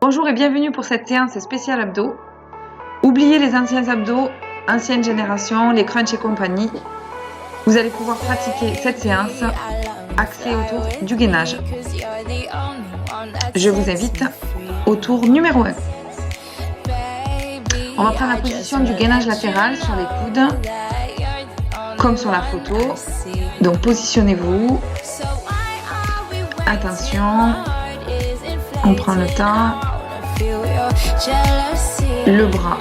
Bonjour et bienvenue pour cette séance spéciale abdos. Oubliez les anciens abdos, ancienne génération, les crunchs et compagnie. Vous allez pouvoir pratiquer cette séance axée autour du gainage. Je vous invite au tour numéro 1. On va prendre la position du gainage latéral sur les coudes, comme sur la photo. Donc positionnez-vous. Attention, on prend le temps. Le bras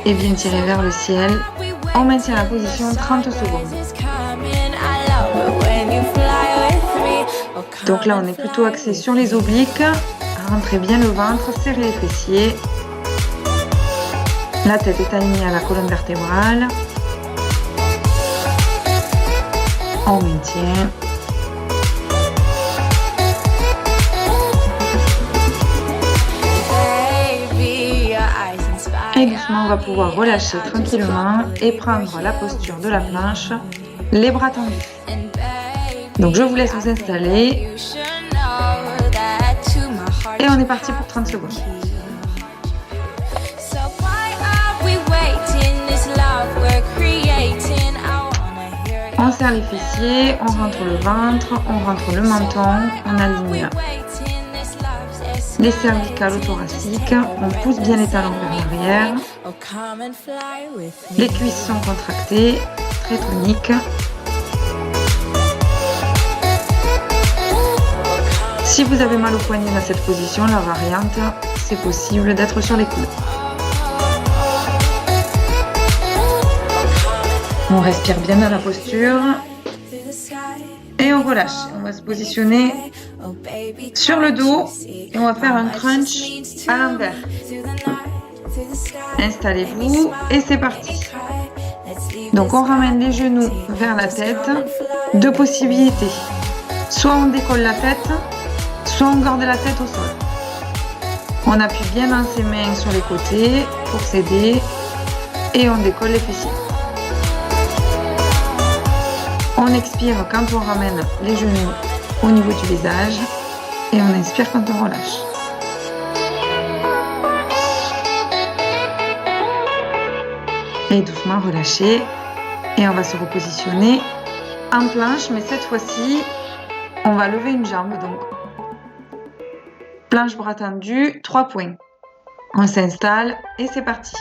est bien tiré vers le ciel. On maintient la position 30 secondes. Donc là, on est plutôt axé sur les obliques. Rentrez bien le ventre, serrez les fessiers. La tête est alignée à la colonne vertébrale. On maintient. Et doucement, on va pouvoir relâcher tranquillement et prendre la posture de la planche, les bras tendus. Donc je vous laisse vous installer. Et on est parti pour 30 secondes. On serre les fessiers, on rentre le ventre, on rentre le menton, on aligne les cervicales au thoracique, on pousse bien les talons vers l'arrière. Les cuisses sont contractées, très toniques. Si vous avez mal au poignet dans cette position, la variante, c'est possible d'être sur les coudes. On respire bien dans la posture. Et on relâche. On va se positionner sur le dos et on va faire un crunch à l'envers. Installez-vous et c'est parti. Donc on ramène les genoux vers la tête. Deux possibilités. Soit on décolle la tête, soit on garde la tête au sol. On appuie bien dans ses mains sur les côtés pour s'aider et on décolle les fessiers. On expire quand on ramène les genoux au niveau du visage et on inspire quand on relâche. Et doucement relâcher et on va se repositionner en planche, mais cette fois-ci on va lever une jambe, donc planche bras tendu, 3 points. On s'installe et c'est parti.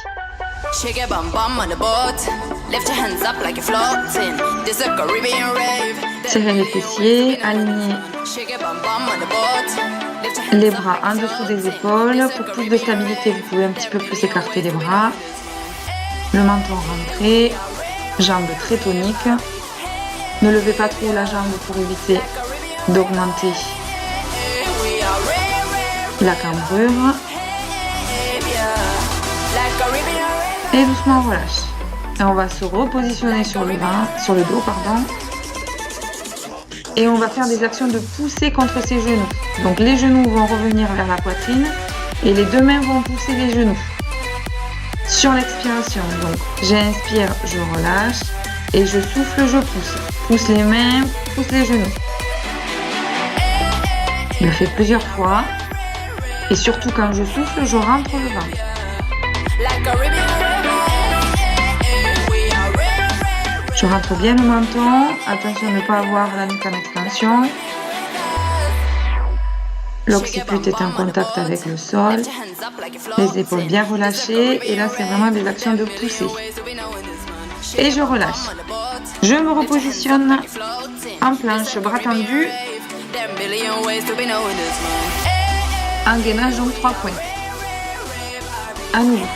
Shake your bum bum on the boat. Lift your hands up like you're floating. This a Caribbean rave. Tirez les fessiers, alignez les bras en dessous des épaules. Pour plus de stabilité, vous pouvez un petit peu plus écarter les bras. Le menton rentré, jambes très toniques. Ne levez pas trop la jambe pour éviter d'augmenter la cambrure. Et doucement on relâche. Et on va se repositionner sur le dos. Et on va faire des actions de poussée contre ses genoux. Donc les genoux vont revenir vers la poitrine et les deux mains vont pousser les genoux. Sur l'expiration, donc j'inspire, je relâche et je souffle, je pousse. Pousse les mains, pousse les genoux. Je le fais plusieurs fois. Et surtout quand je souffle, je rentre le ventre. Je rentre bien le menton, attention à ne pas avoir la nuque en extension. L'occiput est en contact avec le sol, les épaules bien relâchées et là c'est vraiment des actions de poussée. Et je relâche. Je me repositionne en planche, bras tendus, en gainage donc 3 points. À nouveau.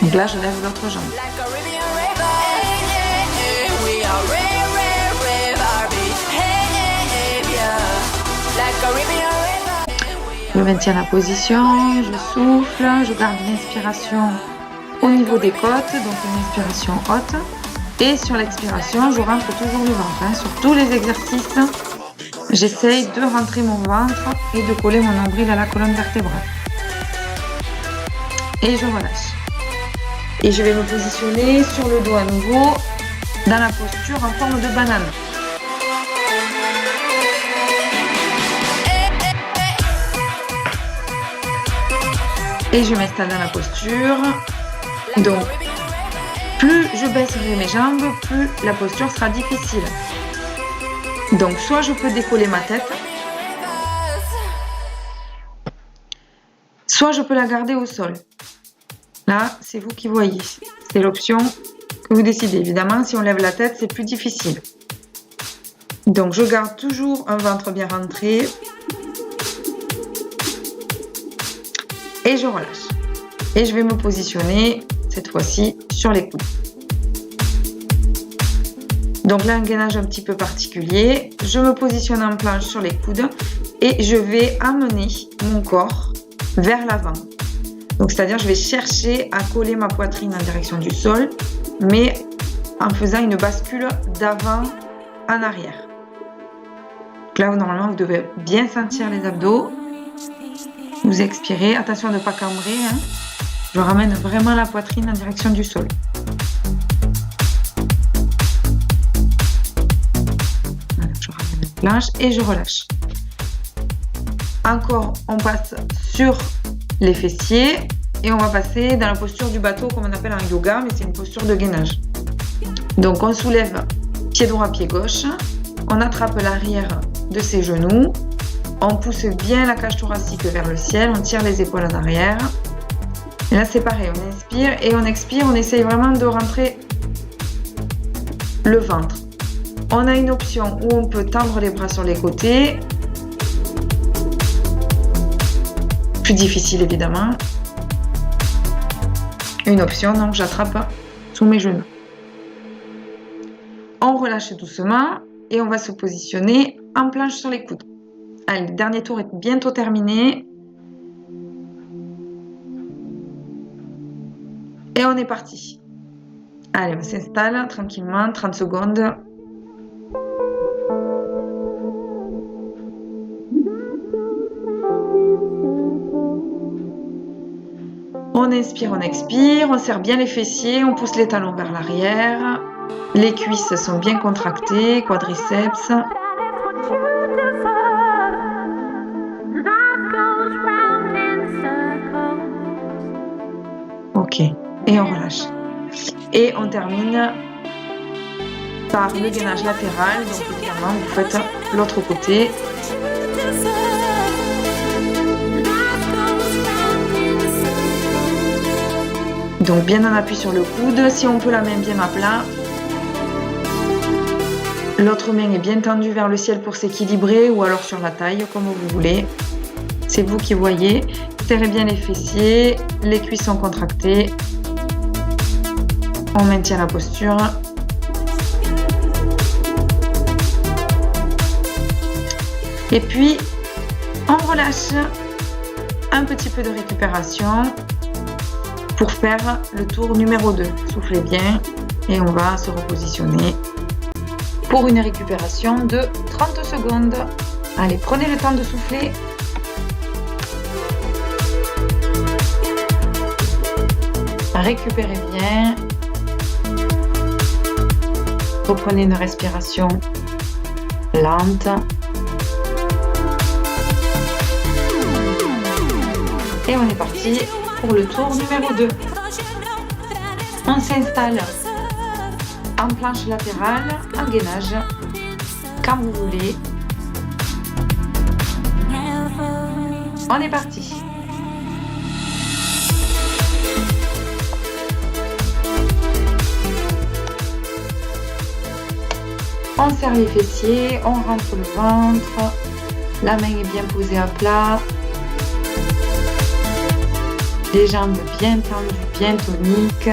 Donc là je lève l'autre jambe. Je maintiens la position, je souffle, je garde une inspiration au niveau des côtes, donc une inspiration haute. Et sur l'expiration, je rentre toujours le ventre. Sur tous les exercices, j'essaye de rentrer mon ventre et de coller mon nombril à la colonne vertébrale. Et je relâche. Et je vais me positionner sur le dos à nouveau, dans la posture en forme de banane. Et je m'installe dans la posture. Donc, plus je baisserai mes jambes, plus la posture sera difficile. Donc, soit je peux décoller ma tête, soit je peux la garder au sol. Là, c'est vous qui voyez. C'est l'option que vous décidez. Évidemment, si on lève la tête, c'est plus difficile. Donc, je garde toujours un ventre bien rentré. Et je relâche. Et je vais me positionner, cette fois-ci, sur les coudes. Donc là, un gainage un petit peu particulier. Je me positionne en planche sur les coudes et je vais amener mon corps vers l'avant. Donc, c'est-à-dire, je vais chercher à coller ma poitrine en direction du sol, mais en faisant une bascule d'avant en arrière. Donc là, normalement, vous devez bien sentir les abdos. Vous expirez. Attention de ne pas cambrer. Je ramène vraiment la poitrine en direction du sol. Voilà, je ramène la planche et je relâche. Encore, on passe sur les fessiers et on va passer dans la posture du bateau comme on appelle en yoga, mais c'est une posture de gainage. Donc on soulève pied droit, pied gauche, on attrape l'arrière de ses genoux, on pousse bien la cage thoracique vers le ciel, on tire les épaules en arrière. Et là c'est pareil, on inspire et on expire, on essaye vraiment de rentrer le ventre. On a une option où on peut tendre les bras sur les côtés. Plus difficile évidemment. Une option, donc j'attrape sous mes genoux. On relâche doucement et on va se positionner en planche sur les coudes. Allez, le dernier tour est bientôt terminé. Et on est parti. Allez, on s'installe tranquillement, 30 secondes. On inspire, on expire, on serre bien les fessiers, on pousse les talons vers l'arrière. Les cuisses sont bien contractées, quadriceps. Ok, et on relâche. Et on termine par le gainage latéral. Donc évidemment, vous faites l'autre côté. Donc bien en appui sur le coude, si on peut la main bien à plat. L'autre main est bien tendue vers le ciel pour s'équilibrer ou alors sur la taille, comme vous voulez. C'est vous qui voyez. Serrez bien les fessiers, les cuisses sont contractées. On maintient la posture. Et puis, on relâche un petit peu de récupération pour faire le tour numéro 2. Soufflez bien et on va se repositionner pour une récupération de 30 secondes. Allez, prenez le temps de souffler. Récupérez bien. Reprenez une respiration lente. Et on est parti pour le tour numéro 2. On s'installe en planche latérale, en gainage, quand vous voulez. On est parti. On serre les fessiers, on rentre le ventre, la main est bien posée à plat, les jambes bien tendues, bien toniques.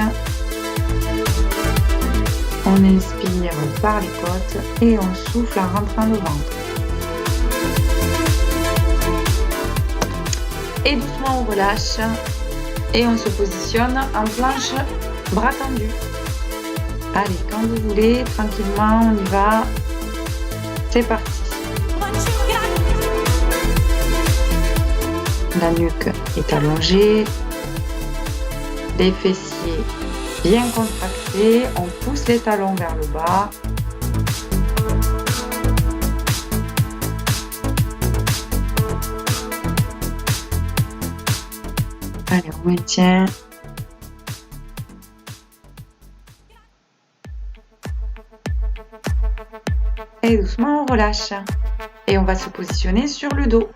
On inspire par les côtes et on souffle en rentrant le ventre. Et doucement on relâche et on se positionne en planche bras tendus. Allez, quand vous voulez, tranquillement, on y va. C'est parti. La nuque est allongée. Les fessiers bien contractés. On pousse les talons vers le bas. Allez, on maintient. Et doucement, on relâche. Et on va se positionner sur le dos.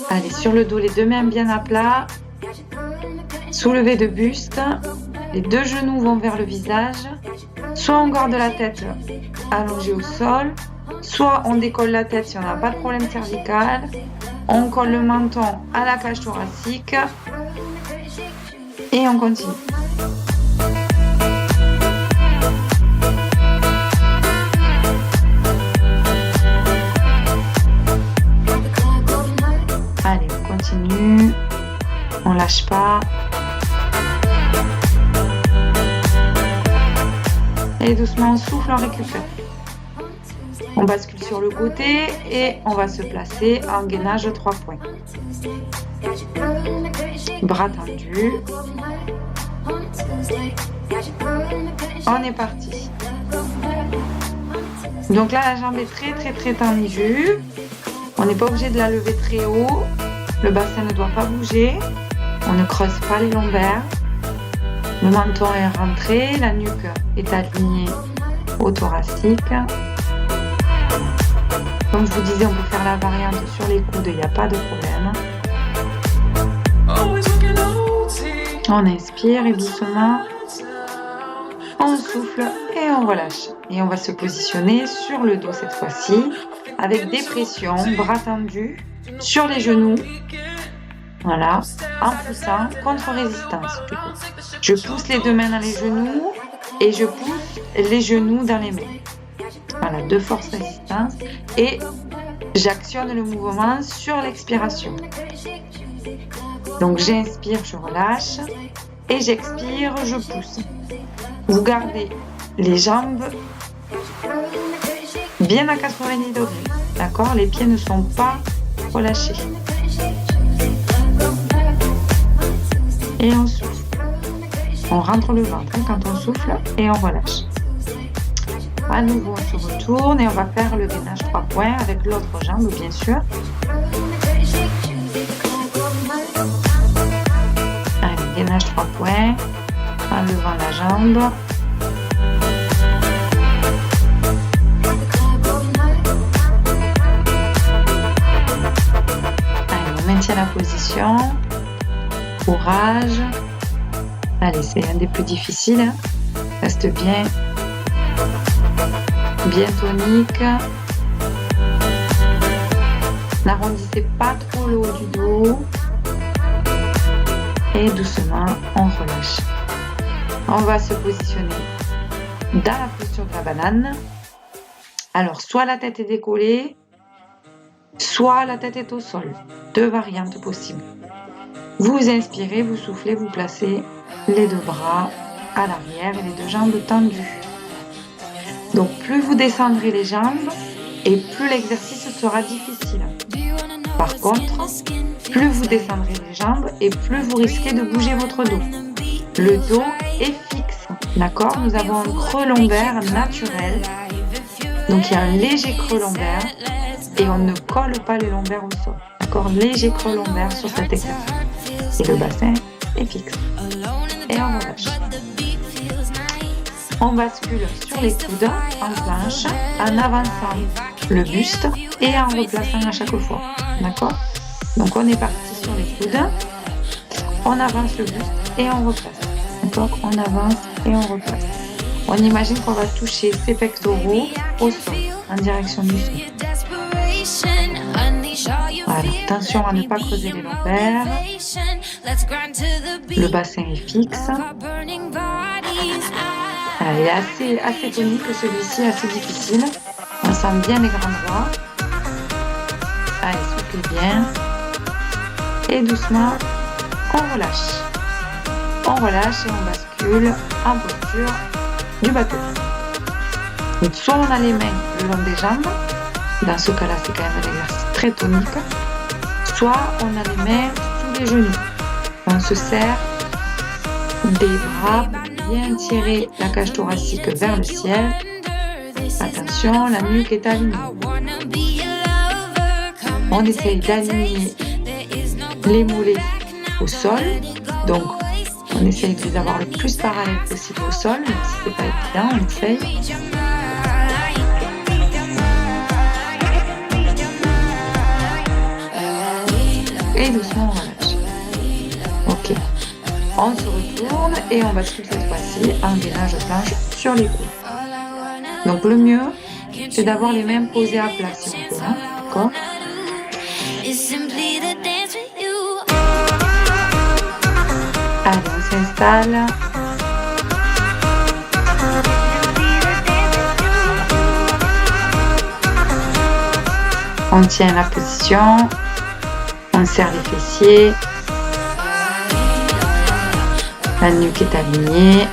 Allez, sur le dos, les deux mains bien à plat. Soulevé de buste. Les deux genoux vont vers le visage. Soit on garde la tête allongée au sol, soit on décolle la tête si on n'a pas de problème cervical. On colle le menton à la cage thoracique et on continue. Allez, on continue. On lâche pas. Et doucement, on souffle, on récupère. On bascule sur le côté et on va se placer en gainage 3 points. Bras tendus. On est parti. Donc là, la jambe est très tendue. On n'est pas obligé de la lever très haut. Le bassin ne doit pas bouger. On ne creuse pas les lombaires. Le menton est rentré, la nuque est alignée au thoracique. Comme je vous disais, on peut faire la variante sur les coudes, il n'y a pas de problème. On inspire et doucement, on souffle et on relâche. Et on va se positionner sur le dos cette fois-ci, avec des pressions, bras tendus, sur les genoux. Voilà, en poussant contre résistance. Je pousse les deux mains dans les genoux et je pousse les genoux dans les mains. Voilà, deux forces résistance et j'actionne le mouvement sur l'expiration. Donc j'inspire, je relâche et j'expire, je pousse. Vous gardez les jambes bien à 90 degrés, d'accord? Les pieds ne sont pas relâchés. Et on souffle. On rentre le ventre quand on souffle et on relâche. À nouveau, on se retourne et on va faire le gainage 3 points avec l'autre jambe, bien sûr. Allez, gainage 3 points, en levant la jambe. Allez, on maintient la position. Courage. Allez, c'est un des plus difficiles. Hein. Reste bien tonique. N'arrondissez pas trop le haut du dos. Et doucement, on relâche. On va se positionner dans la posture de la banane. Alors, soit la tête est décollée, soit la tête est au sol. Deux variantes possibles. Vous inspirez, vous soufflez, vous placez les deux bras à l'arrière et les deux jambes tendues. Donc plus vous descendrez les jambes et plus l'exercice sera difficile. Par contre, plus vous descendrez les jambes et plus vous risquez de bouger votre dos. Le dos est fixe, d'accord? Nous avons un creux lombaire naturel. Donc il y a un léger creux lombaire et on ne colle pas les lombaires au sol. D'accord? Léger creux lombaire sur cet exercice. Et le bassin est fixe. Et on relâche. On bascule sur les coudes en planche en avançant le buste et en replaçant à chaque fois. D'accord? Donc on est parti sur les coudes. On avance le buste et on replace. D'accord? On avance et on replace. On imagine qu'on va toucher ses pectoraux au sol, en direction du sol. Voilà, attention à ne pas creuser les lombaires. Le bassin est fixe. Il est assez tonique celui-ci, assez difficile. On sent bien les grands bras. Allez, soufflez bien. Et doucement, on relâche. On relâche et on bascule en posture du bateau. Donc, soit on a les mains le long des jambes. Dans ce cas-là, c'est quand même un exercice très tonique. Soit on a les mains sous les genoux. On se serre des bras pour bien tirer la cage thoracique vers le ciel. Attention, la nuque est alignée. On essaye d'aligner les mollets au sol. Donc, on essaye de les avoir le plus parallèles possible au sol, même si c'est pas évident, on essaye. Et doucement, on relâche. Ok. On se retourne et on bascule cette fois-ci en gainage planche sur les coudes. Donc, le mieux, c'est d'avoir les mains posées à plat, si on peut, hein, d'accord? Allez, on s'installe. On tient la position. On serre les fessiers. La nuque est alignée.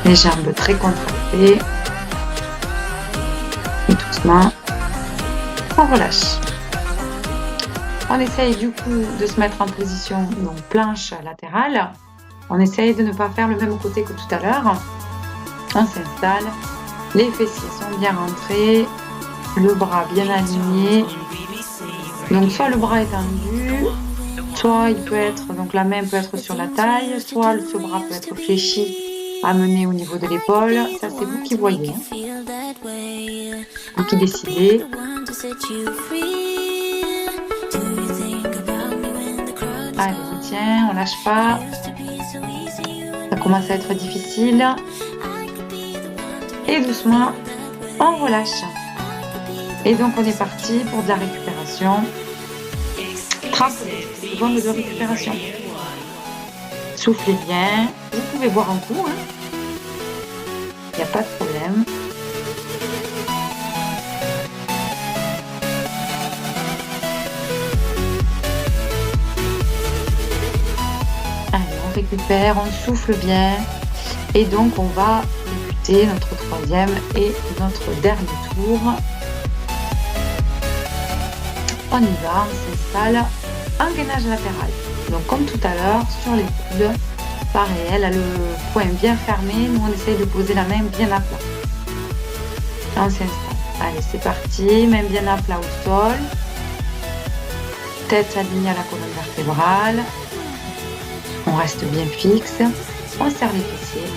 Les jambes très contractées. Et doucement, on relâche. On essaye du coup de se mettre en position donc planche latérale. On essaye de ne pas faire le même côté que tout à l'heure. On s'installe. Les fessiers sont bien rentrés. Le bras bien aligné. Donc soit le bras est tendu, soit il peut être, donc la main peut être sur la taille, soit ce bras peut être fléchi, amené au niveau de l'épaule. Ça c'est vous qui voyez, hein. Vous qui décidez. Allez, on tient, on lâche pas. Ça commence à être difficile. Et doucement, on relâche. Et donc on est parti pour de la récupération. 30 secondes de récupération. Soufflez bien. Vous pouvez boire un coup, hein. Il n'y a pas de problème. Allez, on récupère, on souffle bien. Et donc on va débuter notre troisième et notre dernier tour. On y va, on s'installe, un gainage latéral. Donc comme tout à l'heure, sur les coudes, pareil, elle a le poing bien fermé, nous on essaye de poser la main bien à plat. On s'installe. Allez, c'est parti, main bien à plat au sol, tête alignée à la colonne vertébrale, on reste bien fixe, on serre les fessiers.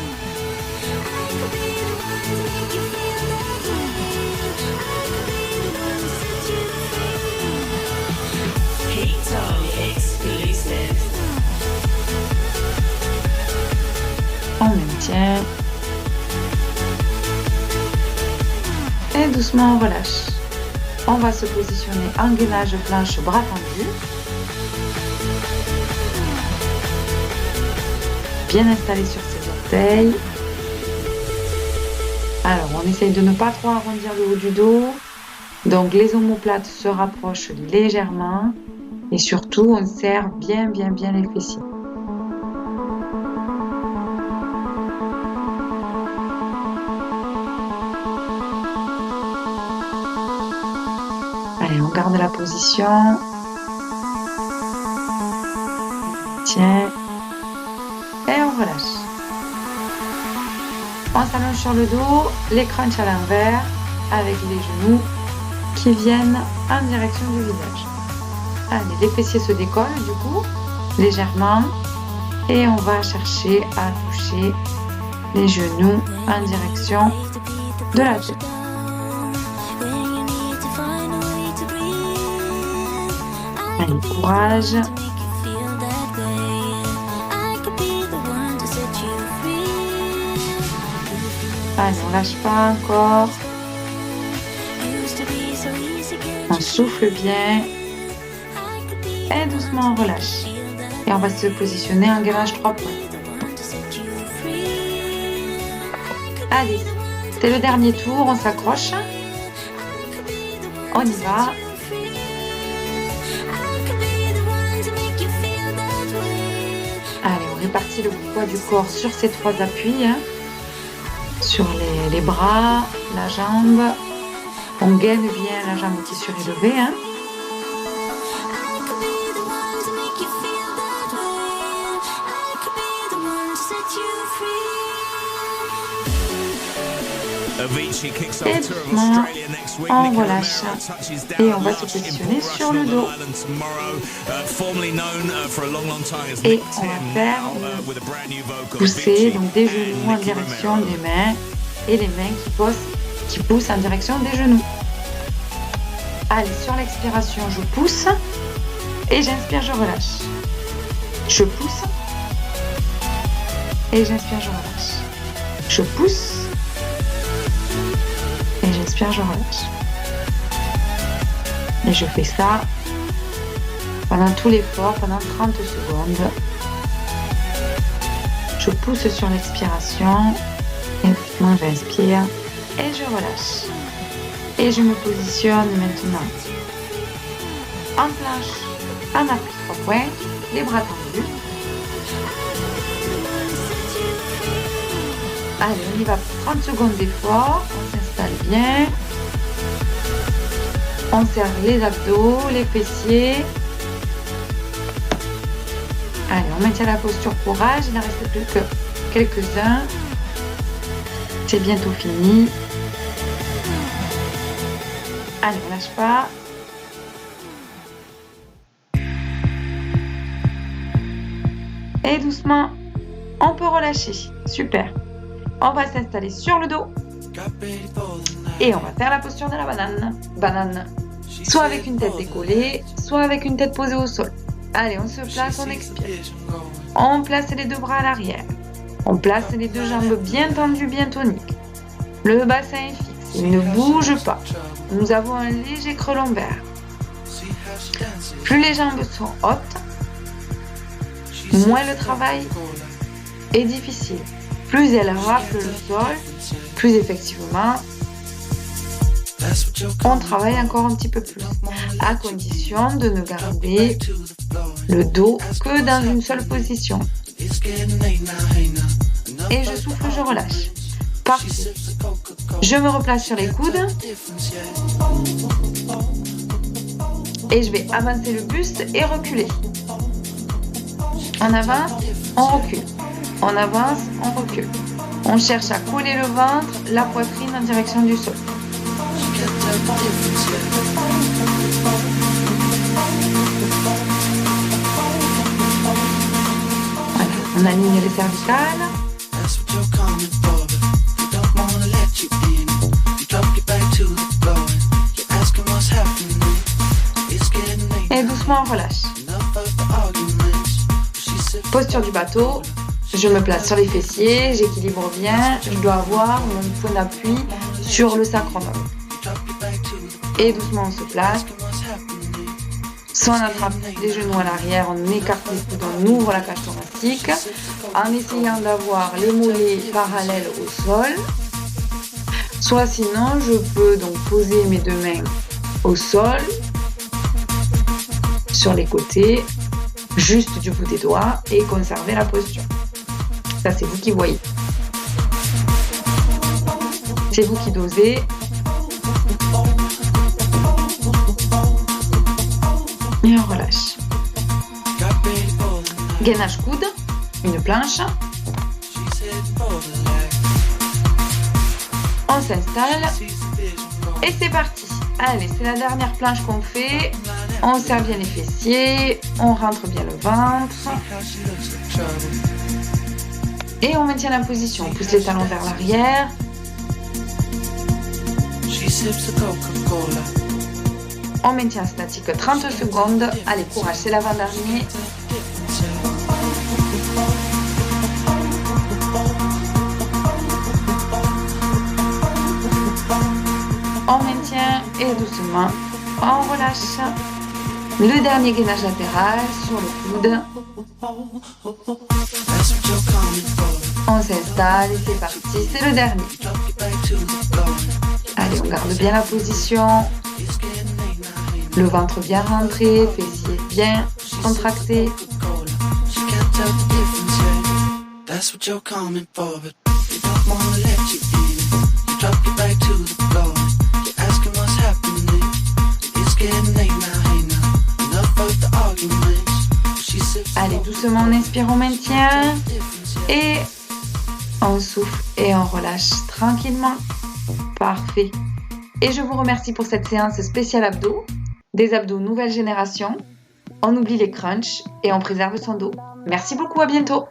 On maintient. Et doucement on relâche. On va se positionner en gainage planche bras tendus. Bien installé sur ses orteils. Alors on essaye de ne pas trop arrondir le haut du dos. Donc les omoplates se rapprochent légèrement. Et surtout on serre bien les fessiers. Allez, on garde la position. Tiens. Et on relâche. On s'allonge sur le dos, les crunchs à l'envers, avec les genoux qui viennent en direction du visage. Allez, les fessiers se décollent du coup, légèrement. Et on va chercher à toucher les genoux en direction de la tête. Allez, courage. Allez, on lâche pas encore. On souffle bien. Et doucement, on relâche. Et on va se positionner en gainage 3 points. Allez, c'est le dernier tour, on s'accroche. On y va. Allez, on répartit le poids du corps sur ces 3 appuis. Hein. Sur les bras, la jambe. On gaine bien la jambe qui est surélevée. Hein. Et doucement, on relâche. Et on va se positionner sur le dos. Et on va faire pousser donc des genoux en direction des mains et les mains qui poussent en direction des genoux. Allez, sur l'expiration, je pousse et j'inspire, je relâche. Je pousse et j'inspire, je relâche. Je pousse et j'inspire, je relâche. Et je fais ça pendant tout l'effort, pendant 30 secondes. Je pousse sur l'expiration et doucement j'inspire et je relâche. Et je me positionne maintenant en planche, en appui 3 points, les bras tendus. Allez, on y va pour 30 secondes d'effort. On s'installe bien. On serre les abdos, les fessiers. Allez, on maintient la posture courage. Il n'en reste plus que quelques-uns. C'est bientôt fini. Allez, on lâche pas. Et doucement, on peut relâcher. Super. On va s'installer sur le dos. Et on va faire la posture de la banane. Soit avec une tête décollée, soit avec une tête posée au sol. Allez, on se place, on expire. On place les deux bras à l'arrière. On place les deux jambes bien tendues, bien toniques. Le bassin est fixe. Il ne bouge pas. Nous avons un léger creux lombaire. Plus les jambes sont hautes, moins le travail est difficile. Plus elles raflent le sol, plus effectivement, on travaille encore un petit peu plus. À condition de ne garder le dos que dans une seule position. Et je souffle, je relâche. Parfait. Je me replace sur les coudes. Et je vais avancer le buste et reculer. On avance, on recule. On avance, on recule. On cherche à coller le ventre, la poitrine en direction du sol. Voilà, on aligne les cervicales. Et doucement on relâche. Posture du bateau. Je me place sur les fessiers, j'équilibre bien. Je dois avoir mon point d'appui sur le sacrum. Et doucement on se place. Soit on attrape les genoux à l'arrière, on écarte les coudes, on ouvre la cage thoracique en essayant d'avoir les mollets parallèles au sol. Soit sinon, je peux donc poser mes deux mains au sol, sur les côtés, juste du bout des doigts et conserver la posture. Ça, c'est vous qui voyez. C'est vous qui dosez. Et on relâche. Gainage coude, une planche. On s'installe. Et c'est parti. Allez, c'est la dernière planche qu'on fait. On serre bien les fessiers. On rentre bien le ventre. Et on maintient la position. On pousse les talons vers l'arrière. On maintient statique 30 secondes. Allez, courage, c'est l'avant-dernier. On maintient et doucement, on relâche. Le dernier gainage latéral sur le coude. On s'installe et c'est parti, c'est le dernier. Allez, on garde bien la position. Le ventre bien rentré, fessiers bien contractés. Allez, doucement, on inspire, on maintient. Et on souffle et on relâche tranquillement. Parfait. Et je vous remercie pour cette séance spéciale abdos, des abdos nouvelle génération. On oublie les crunchs et on préserve son dos. Merci beaucoup, à bientôt.